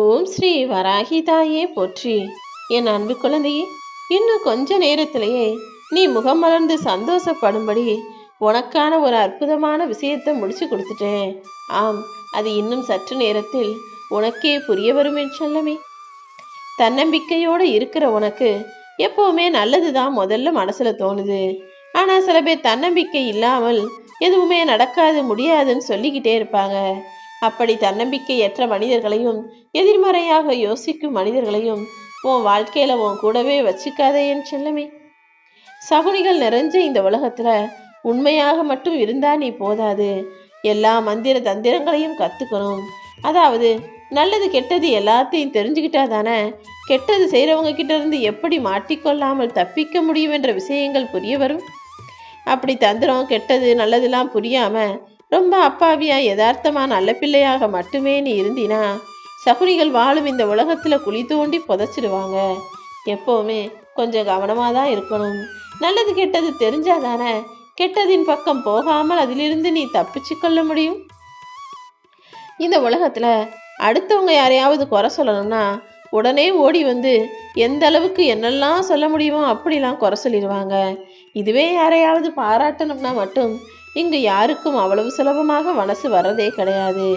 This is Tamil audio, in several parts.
ஓம் ஸ்ரீ வராகி தாயே போற்றி. என் அன்பு குழந்தையே, இன்னும் கொஞ்ச நேரத்திலேயே நீ முகம் மலர்ந்து சந்தோஷப்படும்படி உனக்கான ஒரு அற்புதமான விஷயத்தை முடிச்சு கொடுத்துட்டேன். ஆம், அது இன்னும் சற்று நேரத்தில் உனக்கே புரிய வரும் என் செல்லமே. தன்னம்பிக்கையோடு இருக்கிற உனக்கு எப்பவுமே நல்லதுதான் முதல்ல மனசுல தோணுது. ஆனா சில பேர் தன்னம்பிக்கை இல்லாமல் எதுவுமே நடக்காது முடியாதுன்னு சொல்லிக்கிட்டே இருப்பாங்க. அப்படி தன்னம்பிக்கையற்ற மனிதர்களையும் எதிர்மறையாக யோசிக்கும் மனிதர்களையும் உன் வாழ்க்கையில உன் கூடவே வச்சுக்காதே என் செல்லமே. சகுனிகள் நிறைஞ்ச இந்த உலகத்துல உண்மையாக மட்டும் இருந்தா நீ போதாது, எல்லா மந்திர தந்திரங்களையும் கத்துக்கணும். அதாவது நல்லது கெட்டது எல்லாத்தையும் தெரிஞ்சுக்கிட்டா தானே கெட்டது செய்கிறவங்க கிட்ட இருந்து எப்படி மாட்டிக்கொள்ளாமல் தப்பிக்க முடியும் என்ற விஷயங்கள் புரிய வரும். அப்படி தந்திரம் கெட்டது நல்லதெல்லாம் புரியாம ரொம்ப அப்பாவியா யதார்த்தமா நல்ல பிள்ளையாக மட்டுமே நீ இருந்தினா சகுனிகள் வாழும் இந்த உலகத்துல குழி தோண்டி புதைச்சிடுவாங்க. எப்பவுமே கொஞ்சம் கவனமா தான் இருக்கணும். நல்லது கெட்டது தெரிஞ்சாதானே கெட்டதின் பக்கம் போகாமல் அதிலிருந்து நீ தப்பிச்சு கொள்ள முடியும். இந்த உலகத்துல அடுத்தவங்க யாரையாவது குறை சொல்லணும்னா உடனே ஓடி வந்து எந்த அளவுக்கு என்னெல்லாம் சொல்ல முடியுமோ அப்படிலாம் குறை சொல்லிடுவாங்க. இதுவே யாரையாவது பாராட்டணும்னா மட்டும் இங்கு யாருக்கும் அவ்வளவு சுலபமாக மனசு வர்றதே கிடையாது.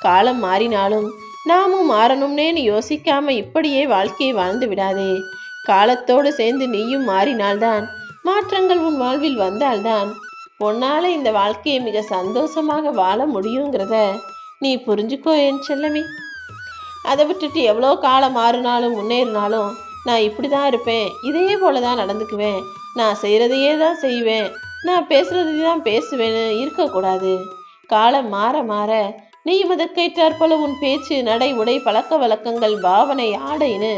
காலம் மாறினாலும் நாமும் மாறணும்னேன்னு யோசிக்காம இப்படியே வாழ்க்கையை வாழ்ந்து விடாதே. காலத்தோடு சேர்ந்து நீயும் மாறினால்தான், மாற்றங்கள் உன் வாழ்வில் வந்தால்தான் உன்னால இந்த வாழ்க்கையை மிக சந்தோஷமாக வாழ முடியுங்கிறத நீ புரிஞ்சுக்கோ என் செல்லமே. அதை விட்டுட்டு எவ்வளோ காலம் மாறினாலும் முன்னேறினாலும் நான் இப்படி தான் இருப்பேன், இதே போல தான் நடந்துக்குவேன், நான் செய்கிறதையே தான் செய்வேன், நான் பேசுறது தான் பேசுவேன்னு இருக்கக்கூடாது. காலம் மாற மாற நீயும் அதற்கேற்றாற் போல உன் பேச்சு நடை உடை பழக்க வழக்கங்கள் பாவனை ஆடைன்னு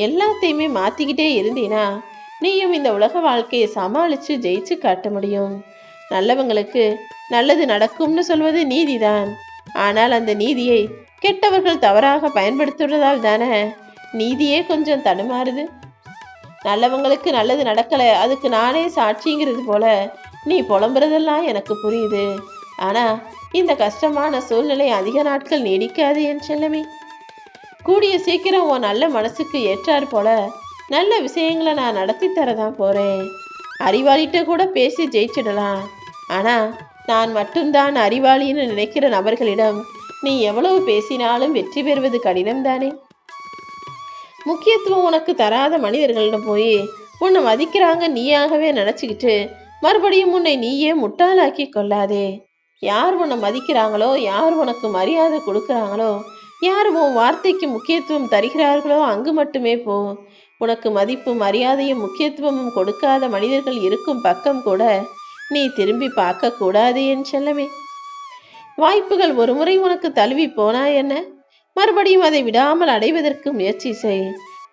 எல்லாத்தையுமே மாற்றிக்கிட்டே இருந்தீனா நீயும் இந்த உலக வாழ்க்கையை சமாளித்து ஜெயிச்சு காட்ட முடியும். நல்லவங்களுக்கு நல்லது நடக்கும்னு சொல்வது நீதிதான். ஆனால் அந்த நீதியை கெட்டவர்கள் தவறாக பயன்படுத்துவதால் தானே நீதியே கொஞ்சம் தடுமாறுது. நல்லவங்களுக்கு நல்லது நடக்கலை, அதுக்கு நானே சாட்சிங்கிறது போல நீ புலம்புறதெல்லாம் எனக்கு புரியுது. ஆனால் இந்த கஷ்டமான சூழ்நிலை அதிக நாட்கள் நீடிக்காது என் செல்லமே. கூடிய சீக்கிரம் உன் நல்ல மனசுக்கு ஏற்றாறு போல நல்ல விஷயங்களை நான் நடத்தி தரதான் போகிறேன். அறிவாளிகிட்ட கூட பேசி ஜெயிச்சிடலாம். ஆனால் நான் மட்டும்தான் அறிவாளின்னு நினைக்கிற நபர்களிடம் நீ எவ்வளவு பேசினாலும் வெற்றி பெறுவது கடினம்தானே. முக்கியத்துவம் உனக்கு தராத மனிதர்களிடம் போய் உன்னை மதிக்கிறாங்க நீயாகவே நினச்சிக்கிட்டு மறுபடியும் உன்னை நீயே முட்டாளாக்கி கொள்ளாதே. யார் உன்னை மதிக்கிறாங்களோ, யார் உனக்கு மரியாதை கொடுக்குறாங்களோ, யார் உன் வார்த்தைக்கு முக்கியத்துவம் தருகிறார்களோ அங்கு மட்டுமே போ. உனக்கு மதிப்பும் மரியாதையும் முக்கியத்துவமும் கொடுக்காத மனிதர்கள் இருக்கும் பக்கம் கூட நீ திரும்பி பார்க்க கூடாது என் செல்லமே. வாய்ப்புகள் ஒரு முறை உனக்கு தழுவி போனா என்ன, மறுபடியும் அதை விடாமல் அடைவதற்கு முயற்சி செய்.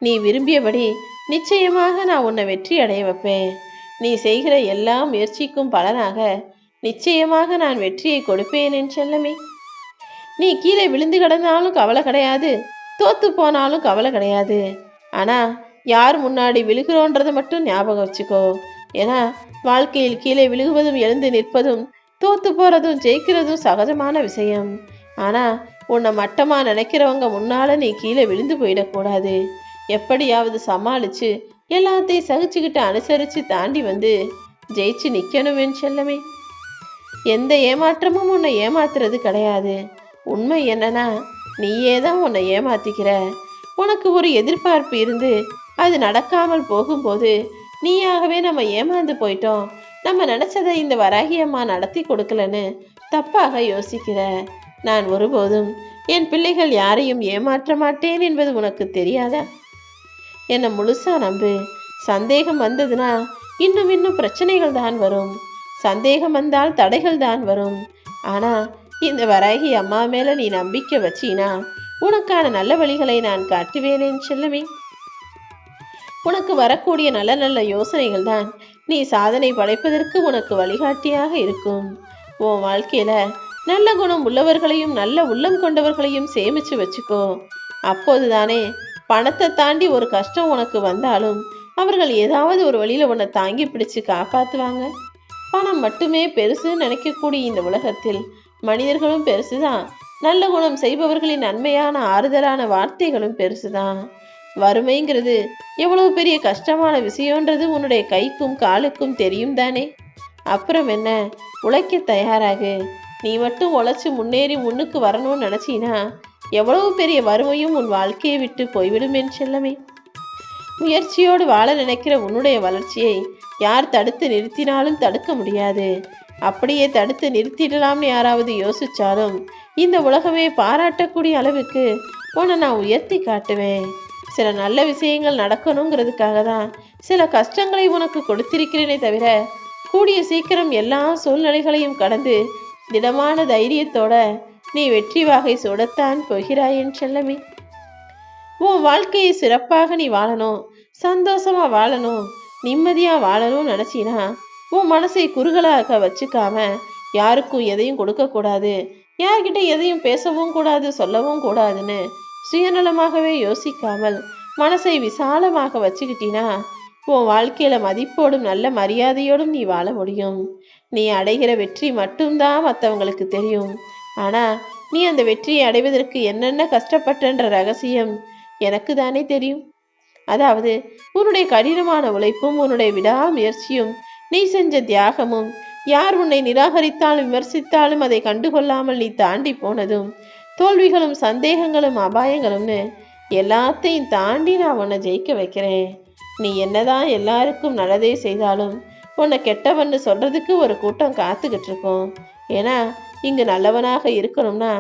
நீ விரும்பியபடி நிச்சயமாக நான் உன்னை வெற்றி அடைய வைப்பேன். நீ செய்கிற எல்லா முயற்சிக்கும் பலனாக நிச்சயமாக நான் வெற்றியை கொடுப்பேன் என் செல்லமே. நீ கீழே விழுந்து கிடந்தாலும் கவலை கிடையாது, தோத்து போனாலும் கவலை கிடையாது. ஆனால் யார் முன்னாடி விழுகிறோன்றதை மட்டும் ஞாபகம் வச்சுக்கோ. ஏன்னா வாழ்க்கையில் கீழே விழுகுவதும் எழுந்து நிற்பதும் தோத்து போகிறதும் ஜெயிக்கிறதும் சகஜமான விஷயம். ஆனால் உன்னை மட்டமாக நினைக்கிறவங்க முன்னால் நீ கீழே விழுந்து போயிடக்கூடாது. எப்படியாவது சமாளித்து எல்லாத்தையும் சகிச்சுக்கிட்டு அனுசரித்து தாண்டி வந்து ஜெயிச்சு நிற்கணும் என் செல்லமே. எந்த ஏமாற்றமும் உன்னை ஏமாத்துறது கிடையாது. உண்மை என்னன்னா நீயே தான் உன்னை ஏமாத்திக்கிற. உனக்கு ஒரு எதிர்பார்ப்பு இருந்து அது நடக்காமல் போகும்போது நீயாகவே நம்ம ஏமாந்து போயிட்டோம், நம்ம நினச்சதை இந்த வராகி அம்மா நடத்தி கொடுக்கலன்னு தப்பாக யோசிக்கிற. நான் ஒருபோதும் என் பிள்ளைகள் யாரையும் ஏமாற்ற மாட்டேன் என்பது உனக்கு தெரியாதா? என்னை முழுசா நம்பு. சந்தேகம் வந்ததுன்னா இன்னும் இன்னும் பிரச்சனைகள் தான் வரும். சந்தேகம் வந்தால் தடைகள் தான் வரும். ஆனால் இந்த வராகி அம்மா மேலே நீ நம்பிக்கை வச்சினா உனக்கான நல்ல வழிகளை நான் காட்டுவேனேன் செல்லமே. உனக்கு வரக்கூடிய நல்ல நல்ல யோசனைகள் தான் நீ சாதனை படைப்பதற்கு உனக்கு வழிகாட்டியாக இருக்கும். உன் வாழ்க்கையில நல்ல குணம் உள்ளவர்களையும் நல்ல உள்ளம் கொண்டவர்களையும் சேமிச்சு வச்சுக்கோ. அப்போதுதானே பணத்தை தாண்டி ஒரு கஷ்டம் உனக்கு வந்தாலும் அவர்கள் ஏதாவது ஒரு வழியில உன்னை தாங்கி பிடிச்சு காப்பாத்துவாங்க. பணம் மட்டுமே பெருசுன்னு நினைக்கக்கூடிய இந்த உலகத்தில் மனிதர்களும் பெருசுதான், நல்ல குணம் செய்பவர்களின் நன்மையான ஆறுதலான வார்த்தைகளும் பெருசுதான். வறுமைங்கிறது எவ்வளவு பெரிய கஷ்டமான விஷயம்ன்றது உன்னுடைய கைக்கும் காலுக்கும் தெரியும் தானே. அப்புறம் என்ன, உழைக்க தயாராகு. நீ மட்டும் உழைச்சி முன்னேறி முன்னுக்கு வரணும்னு நினைச்சினா எவ்வளவு பெரிய வறுமையும் உன் வாழ்க்கையை விட்டு போய்விடும் என் செல்லமே. முயற்சியோடு வாழ நினைக்கிற உன்னுடைய வளர்ச்சியை யார் தடுத்து நிறுத்தினாலும் தடுக்க முடியாது. அப்படியே தடுத்து நிறுத்திடலாம்னு யாராவது யோசிச்சாலும் இந்த உலகமே பாராட்டக்கூடிய அளவுக்கு உன்னை நான் உயர்த்தி காட்டுவேன். சில நல்ல விஷயங்கள் நடக்கணுங்கிறதுக்காக தான் சில கஷ்டங்களை உனக்கு கொடுத்திருக்கிறேனே தவிர கூடிய சீக்கிரம் எல்லா சூழ்நிலைகளையும் கடந்து திடமான தைரியத்தோட நீ வெற்றி வாகை சூடத்தான் போகிறாய் என் செல்லமே. உன் வாழ்க்கையை சிறப்பாக நீ வாழணும், சந்தோஷமா வாழணும், நிம்மதியா வாழணும்னு நினைச்சினா உன் மனசை குறுகலாக வச்சுக்காம யாருக்கும் எதையும் கொடுக்க கூடாது, யார்கிட்ட எதையும் பேசவும் கூடாது, சொல்லவும் கூடாதுன்னு சுயநலமாகவே யோசிக்காமல் மனசை விசாலமாக வச்சுக்கிட்டினா உன் வாழ்க்கையில மதிப்போடும் நல்ல மரியாதையோடும் நீ வாழ முடியும். நீ அடைகிற வெற்றி மட்டும்தான் மற்றவங்களுக்கு தெரியும். ஆனா நீ அந்த வெற்றியை அடைவதற்கு என்னென்ன கஷ்டப்பட்டன்ற ரகசியம் எனக்கு தானே தெரியும். அதாவது உன்னுடைய கடினமான உழைப்பும் உன்னுடைய விடாமுயற்சியும் நீ செஞ்ச தியாகமும், யார் உன்னை நிராகரித்தாலும் விமர்சித்தாலும் அதை கண்டுகொள்ளாமல் நீ தாண்டி போனதும், தோல்விகளும் சந்தேகங்களும் அபாயங்களும்னு எல்லாத்தையும் தாண்டி நான் உன்னை ஜெயிக்க வைக்கிறேன். நீ என்னதான் எல்லாருக்கும் நல்லதே செய்தாலும் உன்னை கெட்டவன்னு சொல்றதுக்கு ஒரு கூட்டம் காத்துக்கிட்டு இருக்கோம். ஏன்னா இங்கு நல்லவனாக இருக்கணும்னா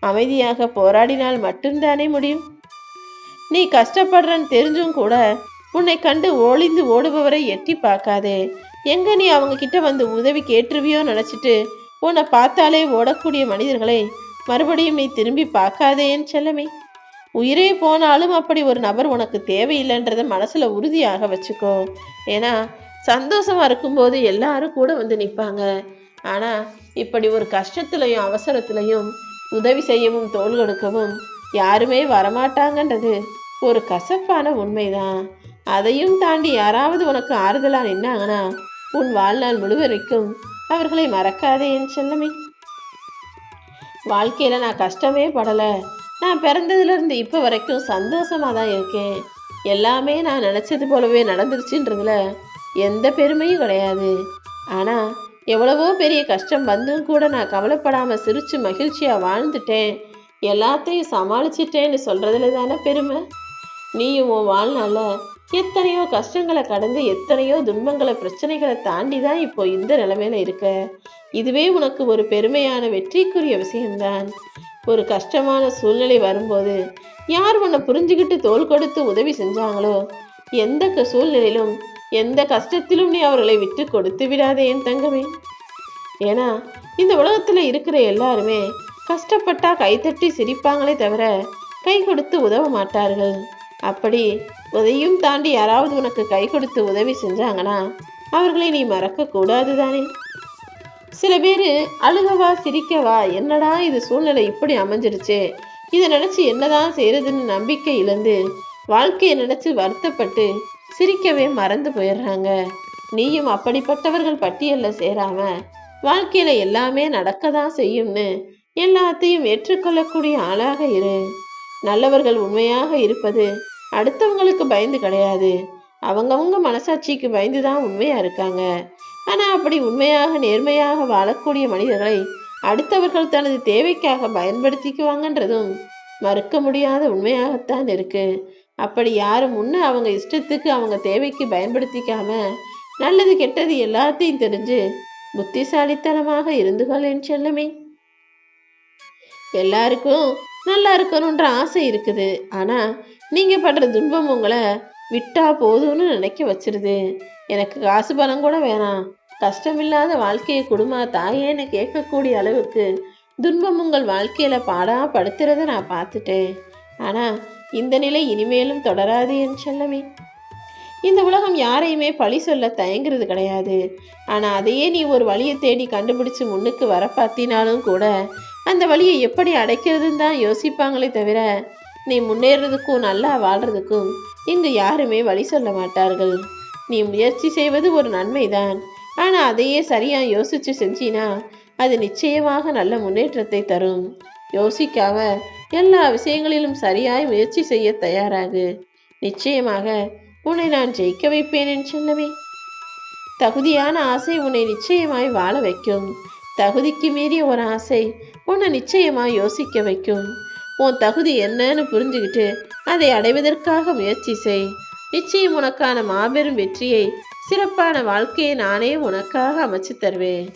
அமைதியாக போராடினால் மட்டும்தானே முடியும். நீ கஷ்டப்படுறன்னு தெரிஞ்சும் கூட உன்னை கண்டு ஒளிந்து ஓடுபவரை எட்டி பார்க்காதே. எங்க நீ அவங்க கிட்ட வந்து உதவி கேட்டுருவியோ நினைச்சிட்டு உன்னை பார்த்தாலே ஓடக்கூடிய மனிதர்களை மறுபடியும் நீ திரும்பி பார்க்காதேன்னு செல்லமே. உயிரே போனாலும் அப்படி ஒரு நபர் உனக்கு தேவையில்லைன்றத மனசுல உறுதியாக வச்சுக்கோ. ஏன்னா சந்தோஷமா இருக்கும்போது எல்லாரும் கூட வந்து நிற்பாங்க. ஆனா இப்படி ஒரு கஷ்டத்துலையும் அவசரத்துலையும் உதவி செய்யவும் தோள் கொடுக்கவும் யாருமே வரமாட்டாங்கன்றது ஒரு கசப்பான உண்மைதான். அதையும் தாண்டி யாராவது உனக்கு ஆறுதலா நின்னாங்கன்னா உன் வாழ்நாள் முழுவரைக்கும் அவர்களை மறக்காதே என் செல்லமே. வாழ்க்கையில நான் கஷ்டமே படல, நான் பிறந்ததுல இருந்து இப்ப வரைக்கும் சந்தோஷமா தான் இருக்கேன், எல்லாமே நான் நினைச்சது போலவே நடந்துருச்சுன்றதுல எந்த பெருமையும் கிடையாது. ஆனா எவ்வளவோ பெரிய கஷ்டம் வந்தும் கூட நான் கவலைப்படாம சிரிச்சு மகிழ்ச்சியா வாழ்ந்துட்டேன், எல்லாத்தையும் சமாளிச்சிட்டேன்னு சொல்றதுல தானே பெருமை. நீயும் உன் வாழ்நாள எத்தனையோ கஷ்டங்களை கடந்து எத்தனையோ துன்பங்களை பிரச்சனைகளை தாண்டி தான் இப்போ இந்த நிலைமையில இருக்க. இதுவே உனக்கு ஒரு பெருமையான வெற்றிக்குரிய விஷயம்தான். ஒரு கஷ்டமான சூழ்நிலை வரும்போது யார் உன்னை புரிஞ்சுக்கிட்டு தோள் கொடுத்து உதவி செஞ்சாங்களோ, எந்த சூழ்நிலையிலும் எந்த கஷ்டத்திலும் நீ அவர்களை விட்டு கொடுத்து விடாதே என் தங்கமே. ஏன்னா இந்த உலகத்துல இருக்கிற எல்லாருமே கஷ்டப்பட்டா கைத்தட்டி சிரிப்பாங்களே தவிர கை கொடுத்து உதவ மாட்டார்கள். அப்படி உதையும் தாண்டி யாராவது உனக்கு கை கொடுத்து உதவி செஞ்சாங்கன்னா அவர்களை நீ மறக்க கூடாது தானே. சில பேர் அழுகவா சிரிக்கவா, என்னடா இது சூழ்நிலை இப்படி அமைஞ்சிருச்சு, இதை நினைச்சு என்னதான் செய்யறதுன்னு நம்பிக்கை இழந்து வாழ்க்கையை நினைச்சு வருத்தப்பட்டு சிரிக்கவே மறந்து போயிடுறாங்க. நீயும் அப்படிப்பட்டவர்கள் பட்டியல்ல சேராம வாழ்க்கையில எல்லாமே நடக்கதான் செய்யும்னு எல்லாத்தையும் ஏற்றுக்கொள்ளக்கூடிய ஆளாக இரு. நல்லவர்கள் உண்மையாக இருப்பது அடுத்தவங்களுக்கு பயந்து கிடையாது, அவங்கவுங்க மனசாட்சிக்கு பயந்து தான் உண்மையா இருக்காங்க. ஆனா அப்படி உண்மையாக நேர்மையாக வாழக்கூடிய மனிதர்களை அடுத்தவர்கள் தனது தேவைக்காக பயன்படுத்திக்குவாங்கன்றதும் மறுக்க முடியாத உண்மையாகத்தான் இருக்கு. அப்படி யாரும் முன்ன அவங்க இஷ்டத்துக்கு அவங்க தேவைக்கு பயன்படுத்திக்காம நல்லது கெட்டது எல்லாத்தையும் தெரிஞ்சு புத்திசாலித்தனமாக இருந்துகள் என் செல்லமே. எல்லாருக்கும் நல்லா இருக்கணுன்ற ஆசை இருக்குது. ஆனா நீங்க படுற துன்பம் உங்களை விட்டா போதும்னு நினைக்க வச்சிருது. எனக்கு காசு பணம் கூட வேணாம், கஷ்டமில்லாத வாழ்க்கையை குடும்ப தாயேன்னு கேட்கக்கூடிய அளவுக்கு துன்பம் உங்கள் வாழ்க்கையில பாடா படுத்துறத நான் பார்த்துட்டேன். ஆனா இந்த நிலை இனிமேலும் தொடராது என் செல்லமே. இந்த உலகம் யாரையுமே பழி சொல்ல தயங்குறது கிடையாது. ஆனா அதையே நீ ஒரு வழியை தேடி கண்டுபிடிச்சு முன்னுக்கு வர பார்த்தினாலும் கூட அந்த வழியை எப்படி அடைக்கிறதுன்னு தான் யோசிப்பாங்களே தவிர நீ முன்னேறதுக்கும் நல்லா வாழ்றதுக்கும் இங்கு யாருமே வழி சொல்ல மாட்டார்கள். நீ முயற்சி செய்வது ஒரு நன்மைதான். ஆனா அதையே சரியா யோசிச்சு செஞ்சினா அது நிச்சயமாக நல்ல முன்னேற்றத்தை தரும். யோசிக்காம எல்லா விஷயங்களிலும் சரியாய் முயற்சி செய்ய தயாராகு. நிச்சயமாக உன்னை நான் ஜெயிக்க வைப்பேன் என் செல்லமே. தகுதியான ஆசை உன்னை நிச்சயமாய் வாழ வைக்கும். தகுதிக்கு மீறிய ஒரு ஆசை உன்னை நிச்சயமாய் யோசிக்க வைக்கும். உன் தகுதி என்னன்னு புரிஞ்சுக்கிட்டு அதை அடைவதற்காக முயற்சி செய். நிச்சயம் உனக்கான மாபெரும் வெற்றியை, சிறப்பான வாழ்க்கையை நானே உனக்காக அமைச்சு தருவேன்.